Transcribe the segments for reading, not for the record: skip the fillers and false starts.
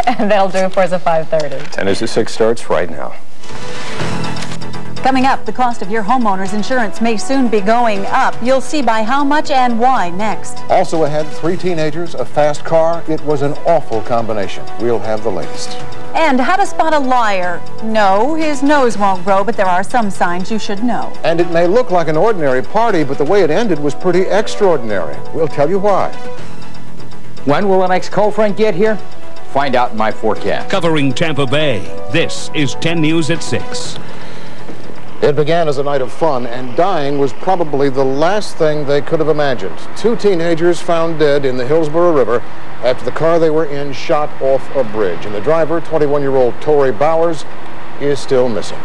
And that'll do it for us at 5:30. 10 is the 6 starts right now. Coming up, the cost of your homeowner's insurance may soon be going up. You'll see by how much and why next. Also ahead, 3 teenagers, a fast car. It was an awful combination. We'll have the latest. And how to spot a liar. No, his nose won't grow, but there are some signs you should know. And it may look like an ordinary party, but the way it ended was pretty extraordinary. We'll tell you why. When will the next cold front get here? Find out in my forecast. Covering Tampa Bay, this is 10 News at 6. It began as a night of fun, and dying was probably the last thing they could have imagined. 2 teenagers found dead in the Hillsborough River after the car they were in shot off a bridge. And the driver, 21-year-old Tory Bowers, is still missing.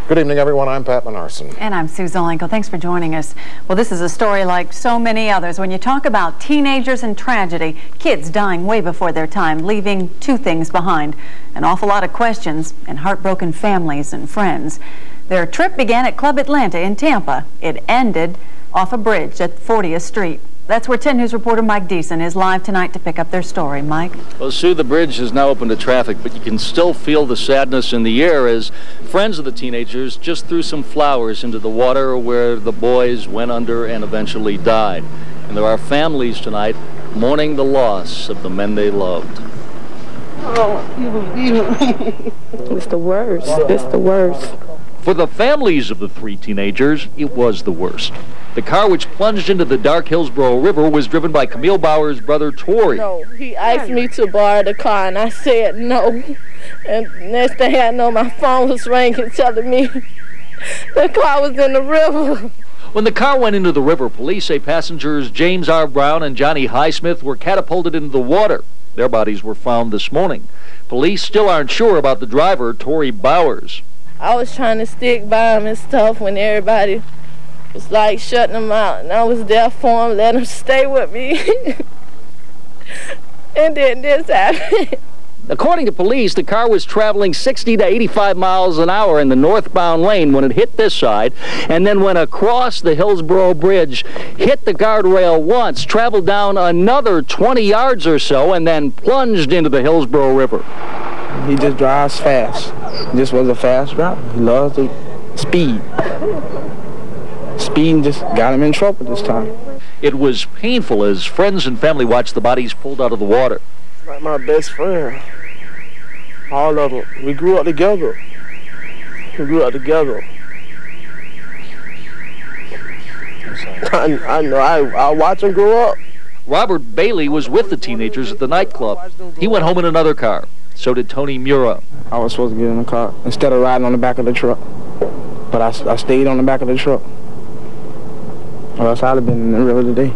Good evening, everyone. I'm Pat Minarcin. And I'm Sue Zelenko. Thanks for joining us. Well, this is a story like so many others. When you talk about teenagers and tragedy, kids dying way before their time, leaving 2 things behind: an awful lot of questions and heartbroken families and friends. Their trip began at Club Atlanta in Tampa. It ended off a bridge at 40th Street. That's where 10 News reporter Mike Deeson is live tonight to pick up their story. Mike? Well, Sue, the bridge is now open to traffic, but you can still feel the sadness in the air as friends of the teenagers just threw some flowers into the water where the boys went under and eventually died. And there are families tonight mourning the loss of the men they loved. It's the worst. It's the worst. For the families of the 3 teenagers, it was the worst. The car which plunged into the dark Hillsborough River was driven by Camille Bowers' brother, Tory. No, he asked me to borrow the car, and I said no. And next thing I know, my phone was ringing, telling me the car was in the river. When the car went into the river, police say passengers James R. Brown and Johnny Highsmith were catapulted into the water. Their bodies were found this morning. Police still aren't sure about the driver, Tory Bowers. I was trying to stick by him and stuff when everybody was like shutting him out, and I was there for him, let him stay with me. And then this happened. According to police, the car was traveling 60 to 85 miles an hour in the northbound lane when it hit this side, and then went across the Hillsborough Bridge, hit the guardrail once, traveled down another 20 yards or so, and then plunged into the Hillsborough River. He just drives fast. This was a fast driver. He loves the speed. Speed just got him in trouble this time. It was painful as friends and family watched the bodies pulled out of the water. Like my best friend. All of them. We grew up together. I know. I watch them grow up. Robert Bailey was with the teenagers at the nightclub. He went home in another car. So did Tony Mura. I was supposed to get in the car instead of riding on the back of the truck. But I stayed on the back of the truck. Or else I'd have been in the river today.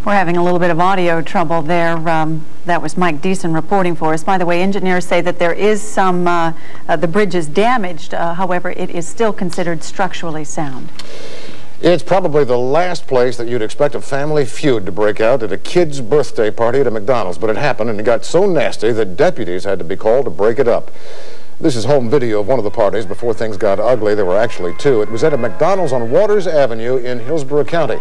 We're having a little bit of audio trouble there. That was Mike Deeson reporting for us. By the way, engineers say that there is some, the bridge is damaged. However, it is still considered structurally sound. It's probably the last place that you'd expect a family feud to break out at a kid's birthday party at a McDonald's, but it happened, and it got so nasty that deputies had to be called to break it up. This is home video of one of the parties before things got ugly. There were actually 2. It was at a McDonald's on Waters Avenue in Hillsborough County.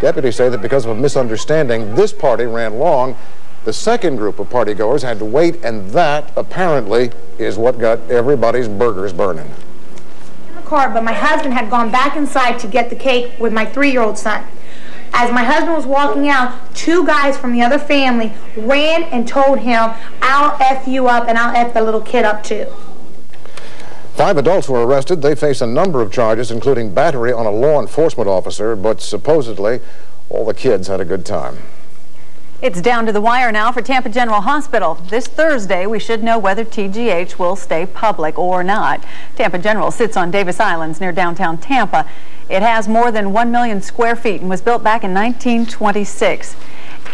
Deputies say that because of a misunderstanding, this party ran long. The second group of partygoers had to wait, and that, apparently, is what got everybody's burgers burning. But my husband had gone back inside to get the cake with my 3-year-old son. As my husband was walking out, 2 guys from the other family ran and told him, "I'll F you up and I'll F the little kid up too." 5 adults were arrested. They face a number of charges, including battery on a law enforcement officer, but supposedly all the kids had a good time. It's down to the wire now for Tampa General Hospital. This Thursday, we should know whether TGH will stay public or not. Tampa General sits on Davis Islands near downtown Tampa. It has more than 1 million square feet and was built back in 1926.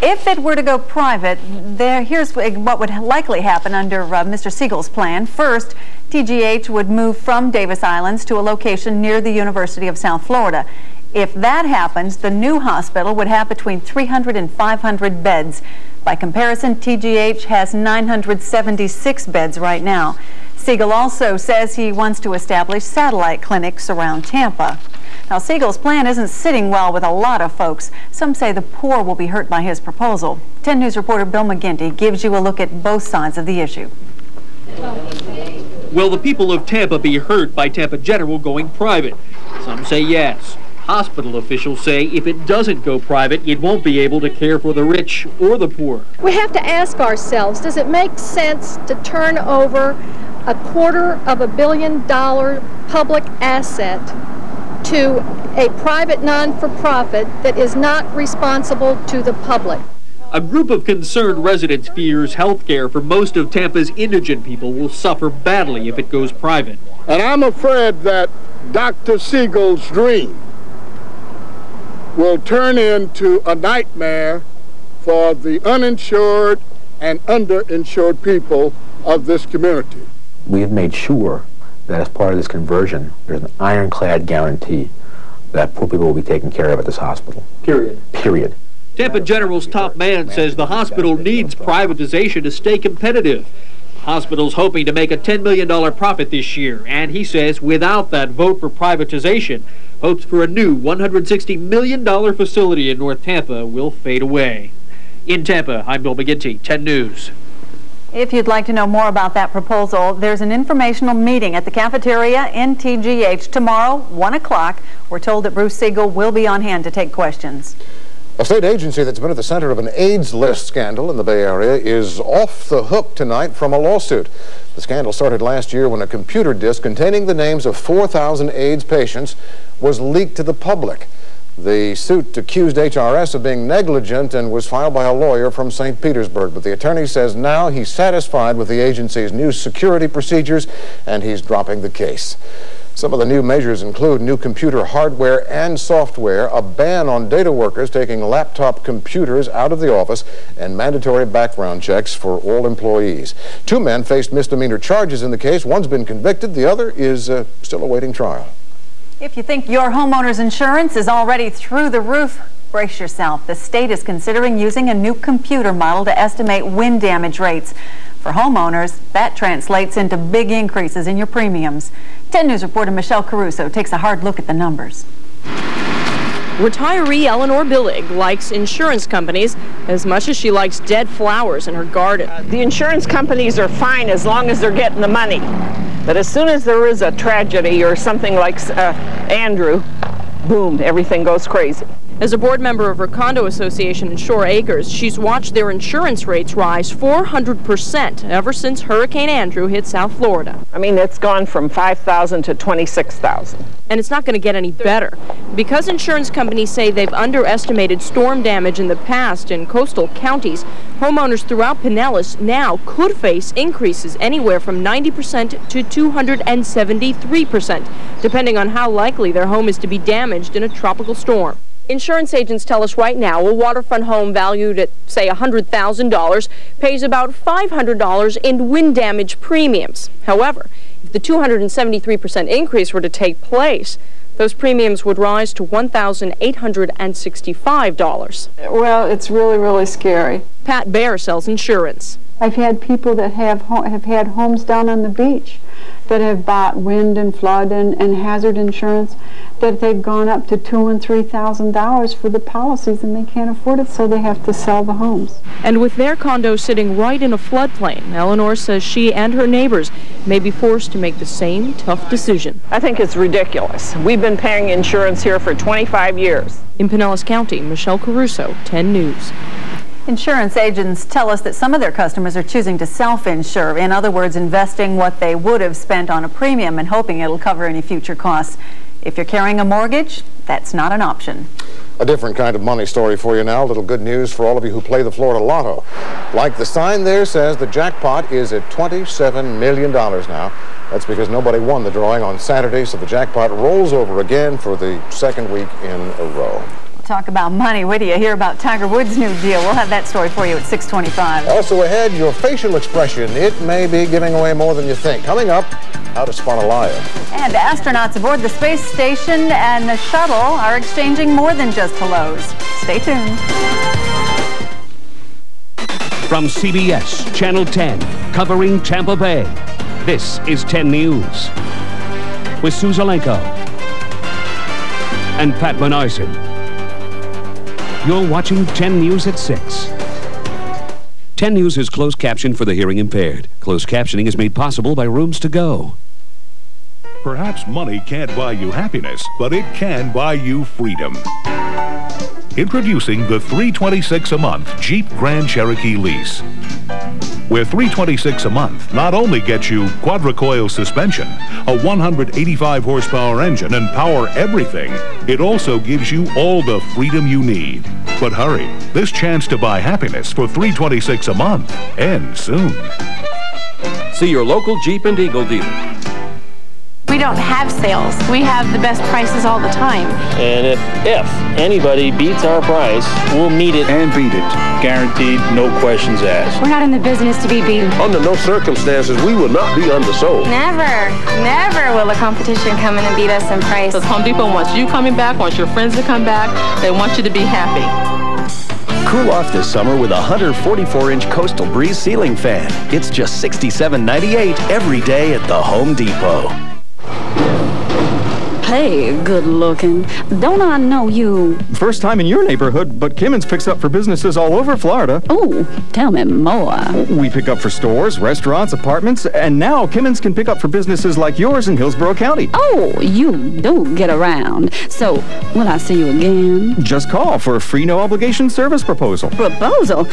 If it were to go private, here's what would likely happen under Mr. Siegel's plan. First, TGH would move from Davis Islands to a location near the University of South Florida. If that happens, the new hospital would have between 300 and 500 beds. By comparison, TGH has 976 beds right now. Siegel also says he wants to establish satellite clinics around Tampa. Now, Siegel's plan isn't sitting well with a lot of folks. Some say the poor will be hurt by his proposal. 10 News reporter Bill McGinty gives you a look at both sides of the issue. Will the people of Tampa be hurt by Tampa General going private? Some say yes. Hospital officials say if it doesn't go private, it won't be able to care for the rich or the poor. We have to ask ourselves, does it make sense to turn over $250 million public asset to a private non-for-profit that is not responsible to the public? A group of concerned residents fears health care for most of Tampa's indigent people will suffer badly if it goes private. And I'm afraid that Dr. Siegel's dream will turn into a nightmare for the uninsured and underinsured people of this community. We have made sure that as part of this conversion, there's an ironclad guarantee that poor people will be taken care of at this hospital. Period. Tampa General's top man says the hospital needs privatization to stay competitive. The hospital's hoping to make a $10 million profit this year, and he says without that vote for privatization, hopes for a new $160 million facility in North Tampa will fade away. In Tampa, I'm Bill McGinty, 10 News. If you'd like to know more about that proposal, there's an informational meeting at the cafeteria in TGH tomorrow, 1 o'clock. We're told that Bruce Siegel will be on hand to take questions. A state agency that's been at the center of an AIDS list scandal in the Bay Area is off the hook tonight from a lawsuit. The scandal started last year when a computer disk containing the names of 4,000 AIDS patients was leaked to the public. The suit accused HRS of being negligent and was filed by a lawyer from St. Petersburg, but the attorney says now he's satisfied with the agency's new security procedures and he's dropping the case. Some of the new measures include new computer hardware and software, a ban on data workers taking laptop computers out of the office, and mandatory background checks for all employees. 2 men faced misdemeanor charges in the case. One's been convicted. The other is still awaiting trial. If you think your homeowner's insurance is already through the roof, brace yourself. The state is considering using a new computer model to estimate wind damage rates. For homeowners, that translates into big increases in your premiums. 10 News reporter Michelle Caruso takes a hard look at the numbers. Retiree Eleanor Billig likes insurance companies as much as she likes dead flowers in her garden. The insurance companies are fine as long as they're getting the money. But as soon as there is a tragedy or something like Andrew, boom, everything goes crazy. As a board member of her condo association in Shore Acres, she's watched their insurance rates rise 400% ever since Hurricane Andrew hit South Florida. I mean, it's gone from $5,000 to $26,000. And it's not going to get any better. Because insurance companies say they've underestimated storm damage in the past in coastal counties, homeowners throughout Pinellas now could face increases anywhere from 90% to 273%, depending on how likely their home is to be damaged in a tropical storm. Insurance agents tell us right now a waterfront home valued at, say, $100,000 pays about $500 in wind damage premiums. However, if the 273% increase were to take place, those premiums would rise to $1,865. Well, it's really, really scary. Pat Bear sells insurance. I've had people that have had homes down on the beach that have bought wind and flood and hazard insurance, that they've gone up to $2,000 and $3,000 for the policies and they can't afford it, so they have to sell the homes. And with their condo sitting right in a floodplain, Eleanor says she and her neighbors may be forced to make the same tough decision. I think it's ridiculous. We've been paying insurance here for 25 years. In Pinellas County, Michelle Caruso, 10 News. Insurance agents tell us that some of their customers are choosing to self-insure. In other words, investing what they would have spent on a premium and hoping it'll cover any future costs. If you're carrying a mortgage, that's not an option. A different kind of money story for you now. A little good news for all of you who play the Florida Lotto. Like the sign there says, the jackpot is at $27 million now. That's because nobody won the drawing on Saturday, so the jackpot rolls over again for the second week in a row. Talk about money. Wait till you hear about Tiger Woods' new deal. We'll have that story for you at 6:25. Also ahead, your facial expression. It may be giving away more than you think. Coming up, how to spot a liar. And astronauts aboard the space station and the shuttle are exchanging more than just hellos. Stay tuned. From CBS Channel 10, covering Tampa Bay, this is 10 News with Zelenko. and Pat Minarcin. You're watching 10 News at 6. 10 News is closed caption for the hearing impaired. Closed captioning is made possible by Rooms to Go. Perhaps money can't buy you happiness, but it can buy you freedom. Introducing the $326 a month Jeep Grand Cherokee lease. Where $326 a month not only gets you quadricoil suspension, a 185 horsepower engine, and power everything, it also gives you all the freedom you need. But hurry, this chance to buy happiness for $326 a month ends soon. See your local Jeep and Eagle dealer. We don't have sales. We have the best prices all the time. And if anybody beats our price, we'll meet it. And beat it. Guaranteed, no questions asked. We're not in the business to be beaten. Under no circumstances, we will not be undersold. Never will a competition come in and beat us in price. Because Home Depot wants you coming back, wants your friends to come back. They want you to be happy. Cool off this summer with a 144-inch Coastal Breeze ceiling fan. It's just $67.98 every day at the Home Depot. Hey, good looking. Don't I know you? First time in your neighborhood, but Kimmons picks up for businesses all over Florida. Oh, tell me more. We pick up for stores, restaurants, apartments, and now Kimmons can pick up for businesses like yours in Hillsborough County. Oh, you do get around. So, will I see you again? Just call for a free no-obligation service proposal. Proposal?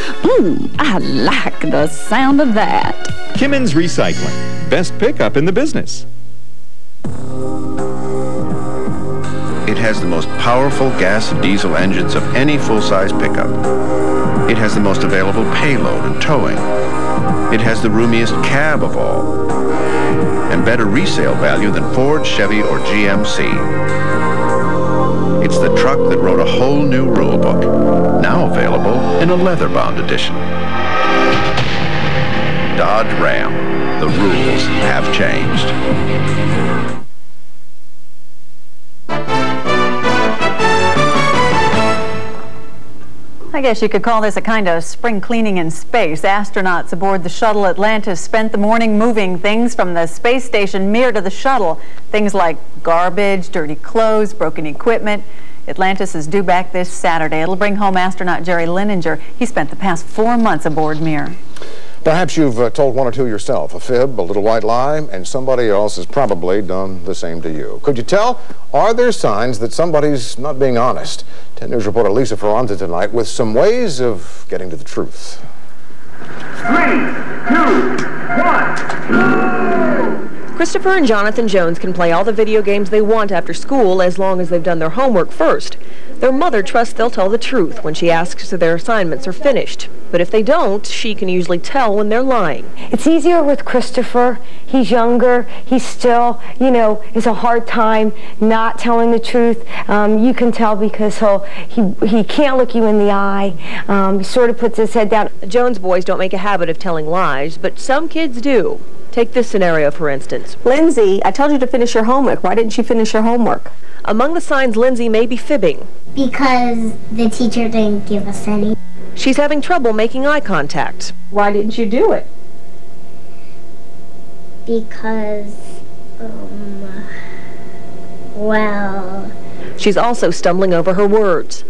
I like the sound of that. Kimmons Recycling. Best pickup in the business. It has the most powerful gas and diesel engines of any full-size pickup. It has the most available payload and towing. It has the roomiest cab of all. And better resale value than Ford, Chevy, or GMC. It's the truck that wrote a whole new rule book, now available in a leather-bound edition. Dodge Ram. The rules have changed. I guess you could call this a kind of spring cleaning in space. Astronauts aboard the shuttle Atlantis spent the morning moving things from the space station Mir to the shuttle. Things like garbage, dirty clothes, broken equipment. Atlantis is due back this Saturday. It'll bring home astronaut Jerry Lininger. He spent the past 4 months aboard Mir. Perhaps you've told one or two yourself, a fib, a little white lie, and somebody else has probably done the same to you. Could you tell? Are there signs that somebody's not being honest? 10 News reporter Lisa Ferrante tonight with some ways of getting to the truth. 3, 2, 1. Christopher and Jonathan Jones can play all the video games they want after school as long as they've done their homework first. Their mother trusts they'll tell the truth when she asks if their assignments are finished. But if they don't, she can usually tell when they're lying. It's easier with Christopher. He's younger. He's still, it's a hard time not telling the truth. You can tell because he can't look you in the eye. He sort of puts his head down. The Jones boys don't make a habit of telling lies, but some kids do. Take this scenario, for instance. Lindsay, I told you to finish your homework. Why didn't you finish your homework? Among the signs Lindsay may be fibbing. Because the teacher didn't give us any. She's having trouble making eye contact. Why didn't you do it? Because, well... She's also stumbling over her words.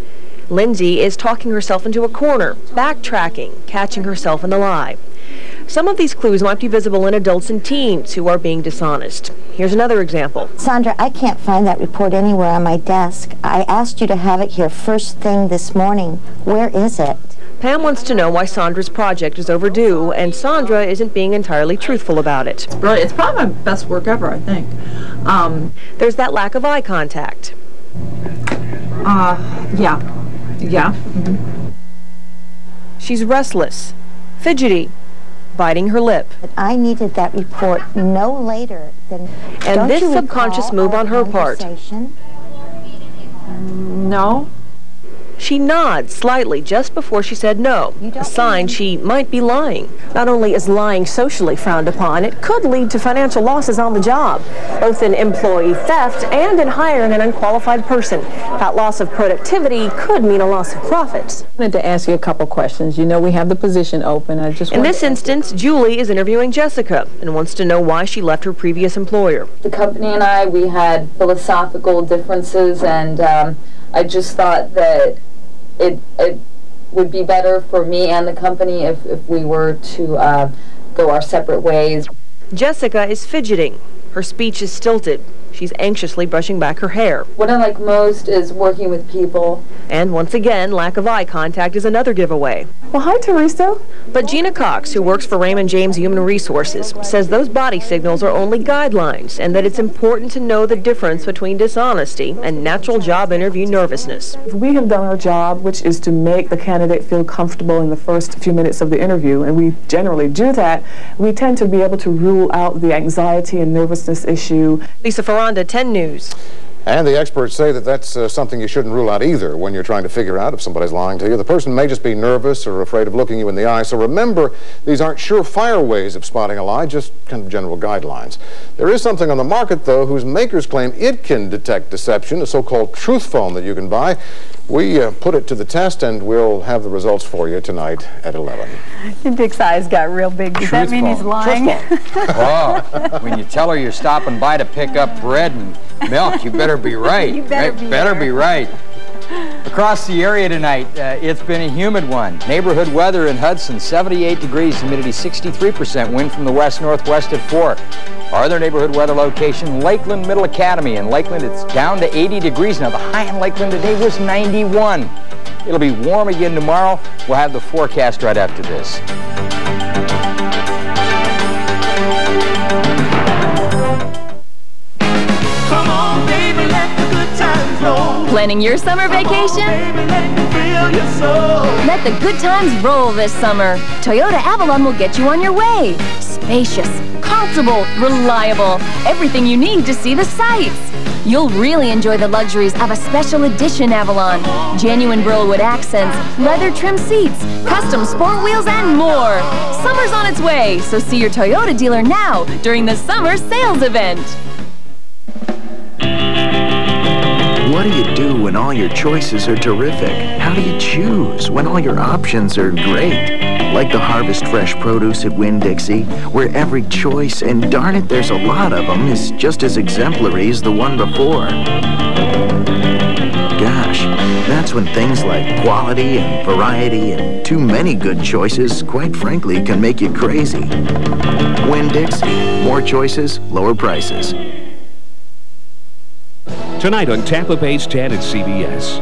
Lindsay is talking herself into a corner, backtracking, catching herself in a lie. Some of these clues might be visible in adults and teens who are being dishonest. Here's another example. Sandra, I can't find that report anywhere on my desk. I asked you to have it here first thing this morning. Where is it? Pam wants to know why Sandra's project is overdue, and Sandra isn't being entirely truthful about it. Really, it's probably my best work ever, I think. There's that lack of eye contact. Yeah. Mm-hmm. She's restless, fidgety, biting her lip. I needed that report no later than... And this subconscious move on her part. No. She nods slightly just before she said no, a sign she might be lying. Not only is lying socially frowned upon, it could lead to financial losses on the job, both in employee theft and in hiring an unqualified person. That loss of productivity could mean a loss of profits. I wanted to ask you a couple questions. You know, we have the position open. In this instance, Julie is interviewing Jessica and wants to know why she left her previous employer. The company and I, we had philosophical differences, and I just thought that it would be better for me and the company if we were to go our separate ways. Jessica is fidgeting. Her speech is stilted. She's anxiously brushing back her hair. What I like most is working with people. And once again, lack of eye contact is another giveaway. Well, hi, Teresa. But Gina Cox, who works for Raymond James Human Resources, says those body signals are only guidelines and that it's important to know the difference between dishonesty and natural job interview nervousness. We have done our job, which is to make the candidate feel comfortable in the first few minutes of the interview, and we generally do that. We tend to be able to rule out the anxiety and nervousness issue. Lisa Ferranda, 10 News. And the experts say that that's something you shouldn't rule out either when you're trying to figure out if somebody's lying to you. The person may just be nervous or afraid of looking you in the eye. So remember, these aren't surefire ways of spotting a lie, just kind of general guidelines. There is something on the market, though, whose makers claim it can detect deception, a so-called truth phone that you can buy. We put it to the test, and we'll have the results for you tonight at 11. Dick's eyes got real big. Does that mean he's lying? Oh, when you tell her you're stopping by to pick up bread and milk, you better be right. You better be right. Across the area tonight, it's been a humid one. Neighborhood weather in Hudson, 78 degrees, humidity 63%, wind from the west-northwest at 4. Our other neighborhood weather location, Lakeland Middle Academy. In Lakeland, it's down to 80 degrees. Now, the high in Lakeland today was 91. It'll be warm again tomorrow. We'll have the forecast right after this. Come on, baby, let the good times roll. Planning your summer vacation? Baby, let me feel your soul. Let the good times roll this summer. Toyota Avalon will get you on your way. Spacious, comfortable, reliable. Everything you need to see the sights. You'll really enjoy the luxuries of a special edition Avalon. Genuine Burlwood accents, leather trim seats, custom sport wheels, and more. Summer's on its way, so see your Toyota dealer now during the summer sales event. What do you do when all your choices are terrific? How do you choose when all your options are great? Like the Harvest Fresh produce at Winn-Dixie, where every choice, and darn it, there's a lot of them, is just as exemplary as the one before. Gosh, that's when things like quality and variety and too many good choices, quite frankly, can make you crazy. Winn-Dixie, more choices, lower prices. Tonight on Tampa Bay's 10 at CBS.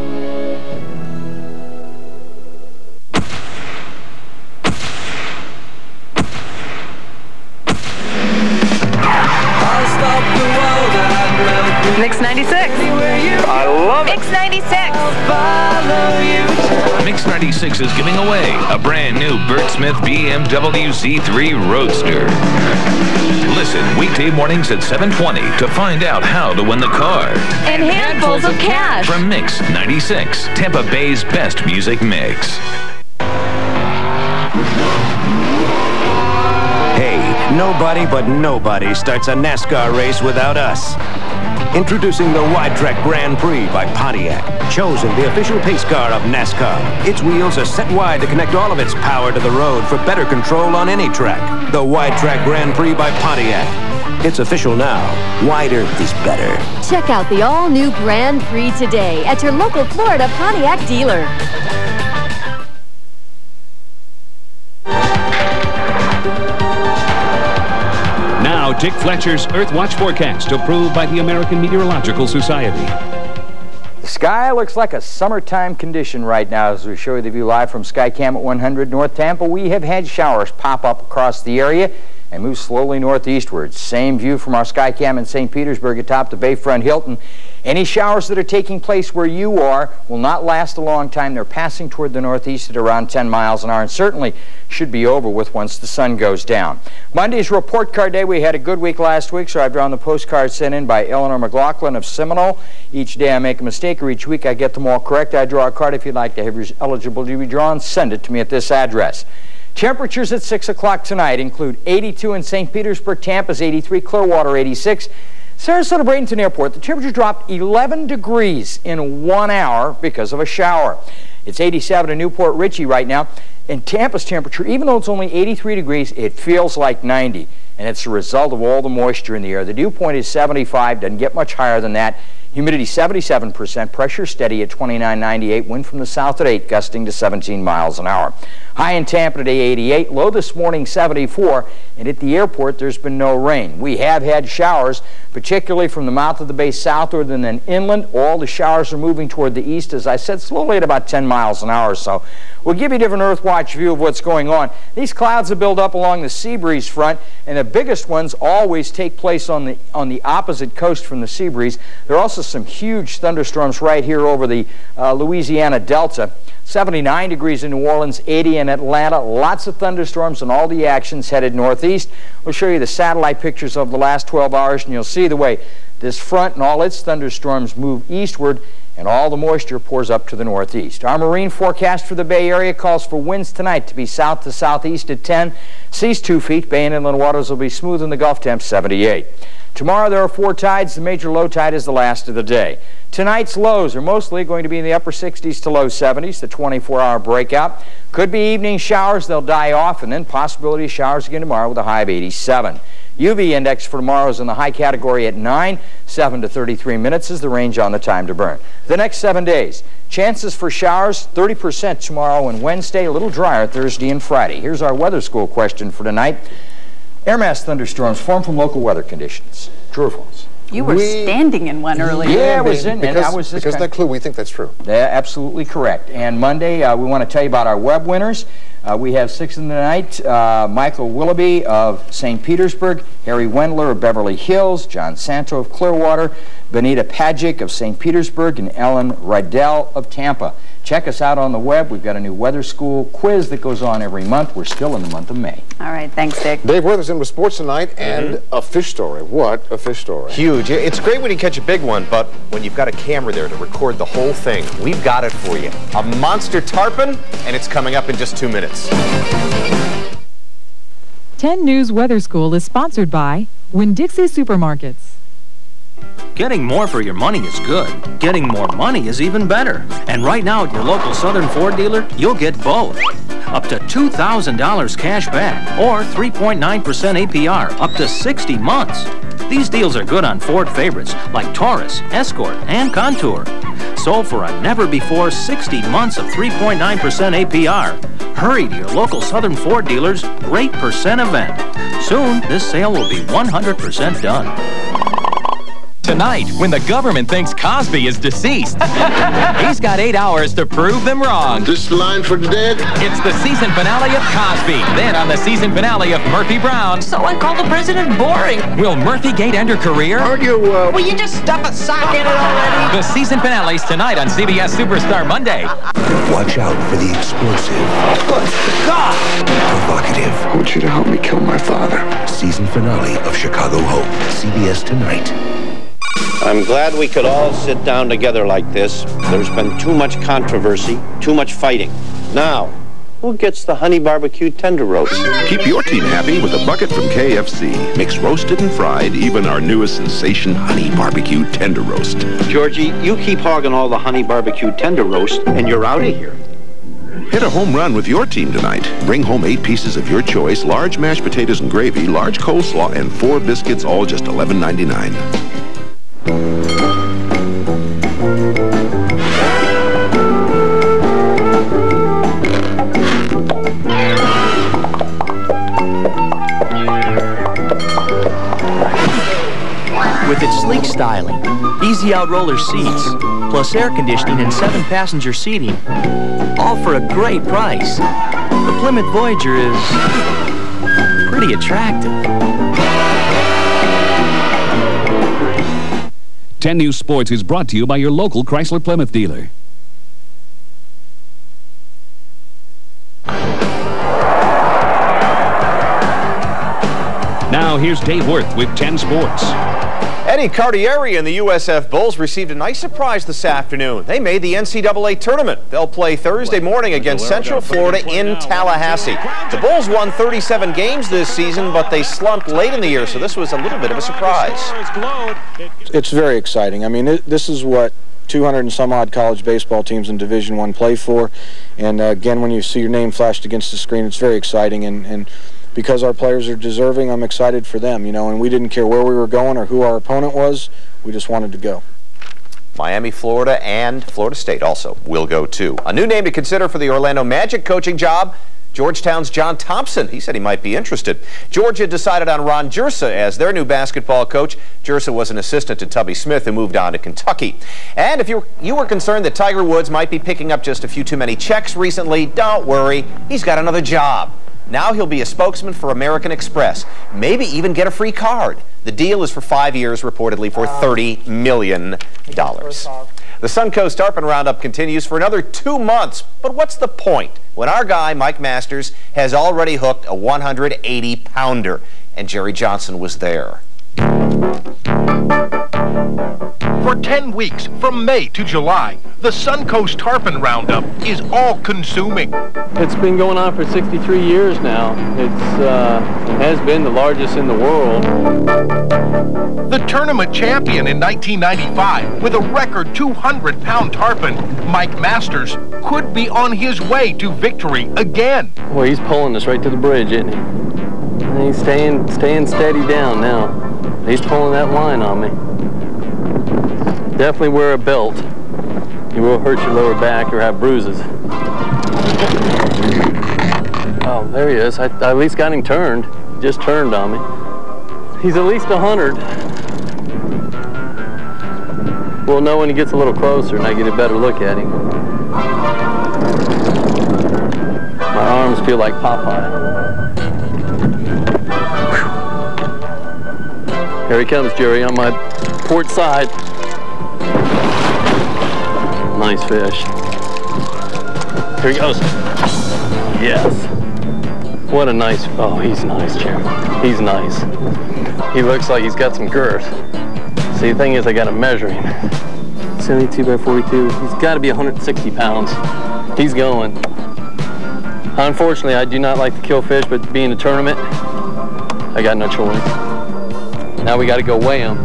Mix 96. I love it. Mix 96. Mix 96 is giving away a brand new Bert Smith BMW Z3 Roadster. Listen weekday mornings at 7:20 to find out how to win the car. And handfuls of cash. From Mix 96, Tampa Bay's best music mix. Hey, nobody but nobody starts a NASCAR race without us. Introducing the Wide Track Grand Prix by Pontiac, chosen the official pace car of NASCAR. Its wheels are set wide to connect all of its power to the road for better control on any track. The Wide Track Grand Prix by Pontiac. It's official now. Wider is better. Check out the all-new Grand Prix today at your local Florida Pontiac dealer. Now, Dick Fletcher's Earthwatch forecast, approved by the American Meteorological Society. The sky looks like a summertime condition right now as we show you the view live from Skycam at 100 North Tampa. We have had showers pop up across the area and move slowly northeastward. Same view from our Skycam in St. Petersburg atop the Bayfront Hilton. Any showers that are taking place where you are will not last a long time. They're passing toward the northeast at around 10 miles an hour and certainly should be over with once the sun goes down. Monday's report card day. We had a good week last week, so I've drawn the postcards sent in by Eleanor McLaughlin of Seminole. Each day I make a mistake, or each week I get them all correct. I draw a card. If you'd like to have yours eligible to be drawn, send it to me at this address. Temperatures at 6 o'clock tonight include 82 in St. Petersburg, Tampa's 83, Clearwater 86. Sarasota Bradenton Airport, the temperature dropped 11 degrees in 1 hour because of a shower. It's 87 in Newport Richey right now. And Tampa's temperature, even though it's only 83 degrees, it feels like 90. And it's a result of all the moisture in the air. The dew point is 75, doesn't get much higher than that. Humidity 77%, pressure steady at 29.98, wind from the south at 8, gusting to 17 miles an hour. High in Tampa today 88, low this morning 74, and at the airport there's been no rain. We have had showers, particularly from the mouth of the bay southward and then inland. All the showers are moving toward the east, as I said, slowly at about 10 miles an hour or so. We'll give you a different Earthwatch view of what's going on. These clouds have built up along the sea breeze front, and the biggest ones always take place on the opposite coast from the sea breeze. There are also some huge thunderstorms right here over the Louisiana Delta. 79 degrees in New Orleans, 80 in Atlanta. Lots of thunderstorms and all the actions headed northeast. We'll show you the satellite pictures of the last 12 hours, and you'll see the way this front and all its thunderstorms move eastward, and all the moisture pours up to the northeast. Our marine forecast for the Bay Area calls for winds tonight to be south to southeast at 10. Seas 2 feet. Bay and inland waters will be smooth in the Gulf, temp 78. Tomorrow there are 4 tides. The major low tide is the last of the day. Tonight's lows are mostly going to be in the upper 60s to low 70s, the 24-hour breakout. Could be evening showers. They'll die off, and then possibility of showers again tomorrow with a high of 87. UV index for tomorrow is in the high category at 9. 7 to 33 minutes is the range on the time to burn. The next 7 days, chances for showers 30% tomorrow and Wednesday, a little drier Thursday and Friday. Here's our weather school question for tonight. Air mass thunderstorms form from local weather conditions. True or false? You were standing in one earlier. Yeah, I was in. Because that clue, we think that's true. Absolutely correct. And Monday, we want to tell you about our web winners. We have 6 in the night. Michael Willoughby of St. Petersburg, Harry Wendler of Beverly Hills, John Santo of Clearwater, Benita Pajic of St. Petersburg, and Ellen Rydell of Tampa. Check us out on the web. We've got a new weather school quiz that goes on every month. We're still in the month of May. All right, thanks, Dick. Dave Wirth is in with sports tonight, and a fish story. What a fish story. Huge. It's great when you catch a big one, but when you've got a camera there to record the whole thing, we've got it for you. A monster tarpon, and it's coming up in just 2 minutes. 10 News Weather School is sponsored by Winn-Dixie Supermarkets. Getting more for your money is good. Getting more money is even better. And right now at your local Southern Ford dealer, you'll get both. Up to $2,000 cash back or 3.9% APR up to 60 months. These deals are good on Ford favorites like Taurus, Escort, and Contour. So for a never-before 60 months of 3.9% APR, hurry to your local Southern Ford dealer's Great Percent event. Soon, this sale will be 100% done. Tonight, when the government thinks Cosby is deceased, he's got 8 hours to prove them wrong. This the line for the dead? It's the season finale of Cosby. Then on the season finale of Murphy Brown, someone called the president boring. Will Murphygate end her career? Aren't you, Will you just stuff a sock in it already? The season finale's tonight on CBS Superstar Monday. Watch out for the explosive. Good God! Provocative. I want you to help me kill my father. Season finale of Chicago Hope. CBS tonight. I'm glad we could all sit down together like this. There's been too much controversy, too much fighting. Now, who gets the honey barbecue tender roast? Keep your team happy with a bucket from KFC. Mix roasted and fried, even our newest sensation, honey barbecue tender roast. Georgie, you keep hogging all the honey barbecue tender roast, and you're out of here. Hit a home run with your team tonight. Bring home 8 pieces of your choice, large mashed potatoes and gravy, large coleslaw, and 4 biscuits, all just $11.99. With its sleek styling, easy out-roller seats, plus air conditioning and 7-passenger seating, all for a great price. The Plymouth Voyager is pretty attractive. 10 News Sports is brought to you by your local Chrysler Plymouth dealer. Now here's Dave Wirth with 10 Sports. Eddie Cartieri and the USF Bulls received a nice surprise this afternoon. They made the NCAA tournament. They'll play Thursday morning against Central Florida in Tallahassee. The Bulls won 37 games this season, but they slumped late in the year, so this was a little bit of a surprise. It's very exciting. I mean, this is what 200 and some odd college baseball teams in Division I play for. And again, when you see your name flashed against the screen, it's very exciting. And because our players are deserving, I'm excited for them, you know, and we didn't care where we were going or who our opponent was. We just wanted to go. Miami, Florida, and Florida State also will go too. A new name to consider for the Orlando Magic coaching job, Georgetown's John Thompson. He said he might be interested. Georgia decided on Ron Jersa as their new basketball coach. Jersa was an assistant to Tubby Smith, who moved on to Kentucky. And if you were concerned that Tiger Woods might be picking up just a few too many checks recently, don't worry. He's got another job. Now he'll be a spokesman for American Express, maybe even get a free card. The deal is for 5 years, reportedly for $30 million. The Suncoast Tarpon Roundup continues for another 2 months, but what's the point when our guy, Mike Masters, has already hooked a 180-pounder, and Jerry Johnson was there. For 10 weeks, from May to July, the Suncoast Tarpon Roundup is all-consuming. It's been going on for 63 years now. It has been the largest in the world. The tournament champion in 1995, with a record 200-pound tarpon, Mike Masters, could be on his way to victory again. Well, he's pulling us right to the bridge, isn't he? And he's staying steady down now. He's pulling that line on me. Definitely wear a belt. You will hurt your lower back or have bruises. Oh, there he is. I at least got him turned. Just turned on me. He's at least 100. We'll know when he gets a little closer and I get a better look at him. My arms feel like Popeye. Whew. Here he comes, Jerry, on my port side. Nice fish. Here he goes. Yes. What a nice, oh, he's nice, Jerry. He's nice. He looks like he's got some girth. See, the thing is, I got to measure him. 72 by 42. He's got to be 160 pounds. He's going. Unfortunately, I do not like to kill fish, but being a tournament, I got no choice. Now we got to go weigh him.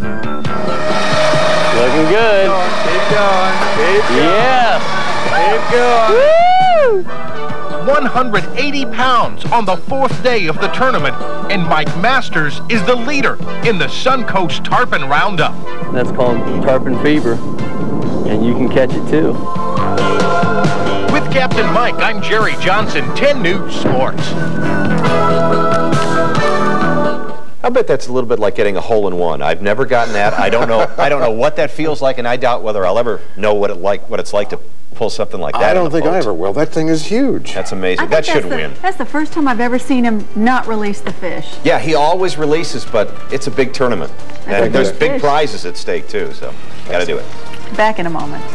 Looking good. Keep going. Keep going. Yes. Keep going. Woo! 180 pounds on the 4th day of the tournament, and Mike Masters is the leader in the Suncoast Tarpon Roundup. That's called tarpon fever, and you can catch it too. With Captain Mike, I'm Jerry Johnson, 10 News Sports. I bet that's a little bit like getting a hole-in-one. I've never gotten that. I don't know what that feels like, and I doubt whether I'll ever know what it's like to pull something like that. I don't think I ever will. That thing is huge. That's amazing. That should win. That's the first time I've ever seen him not release the fish. Yeah, he always releases, but it's a big tournament. And there's big prizes at stake, too, so got to do it. Back in a moment.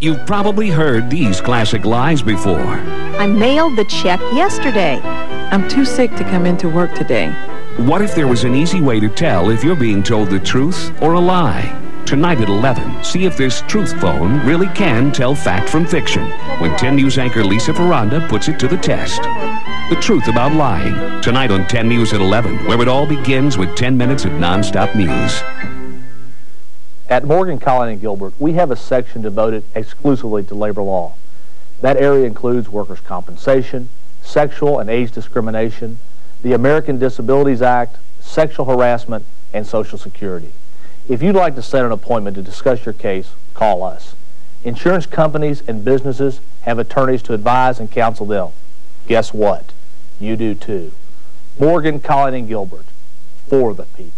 You've probably heard these classic lies before. I mailed the check yesterday. I'm too sick to come into work today. What if there was an easy way to tell if you're being told the truth or a lie? Tonight at 11, see if this truth phone really can tell fact from fiction when 10 News anchor Lisa Ferranda puts it to the test. The truth about lying. Tonight on 10 News at 11, where it all begins with 10 minutes of nonstop news. At Morgan, Collin & Gilbert, we have a section devoted exclusively to labor law. That area includes workers' compensation, sexual and age discrimination, the American Disabilities Act, sexual harassment, and Social Security. If you'd like to set an appointment to discuss your case, call us. Insurance companies and businesses have attorneys to advise and counsel them. Guess what? You do too. Morgan, Collin & Gilbert, for the people.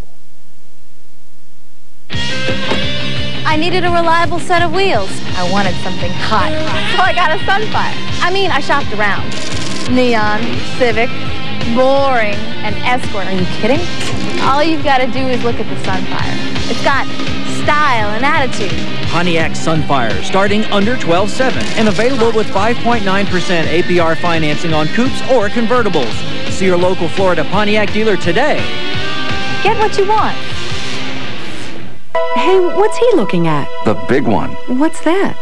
I needed a reliable set of wheels. I wanted something hot, so I got a Sunfire. I shopped around. Neon, Civic, boring. An escort, are you kidding? All you've got to do is look at the Sunfire. It's got style and attitude. Pontiac Sunfire, starting under $12,700 and available with 5.9% APR financing on coupes or convertibles. See your local Florida Pontiac dealer today. Get what you want. Hey, what's he looking at? The big one. What's that?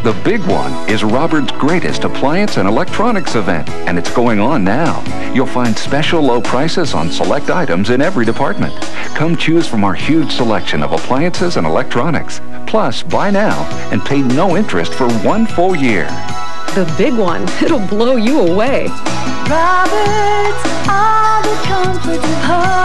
The big one is Robert's greatest appliance and electronics event, and it's going on now. You'll find special low prices on select items in every department. Come choose from our huge selection of appliances and electronics. Plus, buy now and pay no interest for 1 full year. The big one. It'll blow you away. Robert's, all the comforts of home.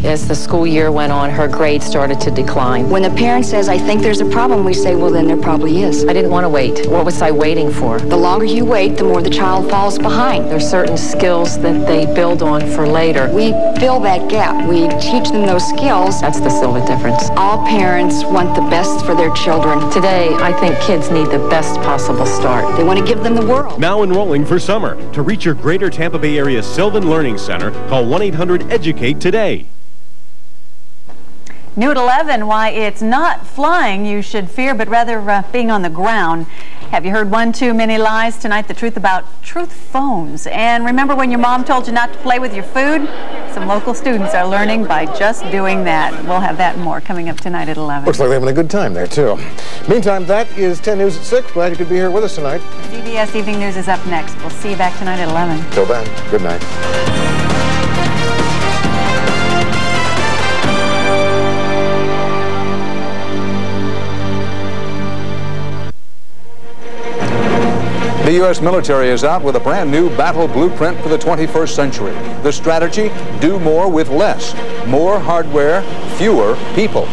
As the school year went on, her grades started to decline. When the parent says, I think there's a problem, we say, well, then there probably is. I didn't want to wait. What was I waiting for? The longer you wait, the more the child falls behind. There's certain skills that they build on for later. We fill that gap. We teach them those skills. That's the Sylvan difference. All parents want the best for their children. Today, I think kids need the best possible start. They want to give them the world. Now enrolling for summer. To reach your greater Tampa Bay area Sylvan Learning Center, call 1-800-EDUCATE today. New at 11, why it's not flying you should fear, but rather being on the ground. Have you heard one too many lies? Tonight, the truth about truth phones. And remember when your mom told you not to play with your food? Some local students are learning by just doing that. We'll have that and more coming up tonight at 11. Looks like they're having a good time there, too. Meantime, that is 10 News at 6. Glad you could be here with us tonight. CBS Evening News is up next. We'll see you back tonight at 11. Till then, good night. The U.S. military is out with a brand new battle blueprint for the 21st century. The strategy, do more with less. More hardware, fewer people.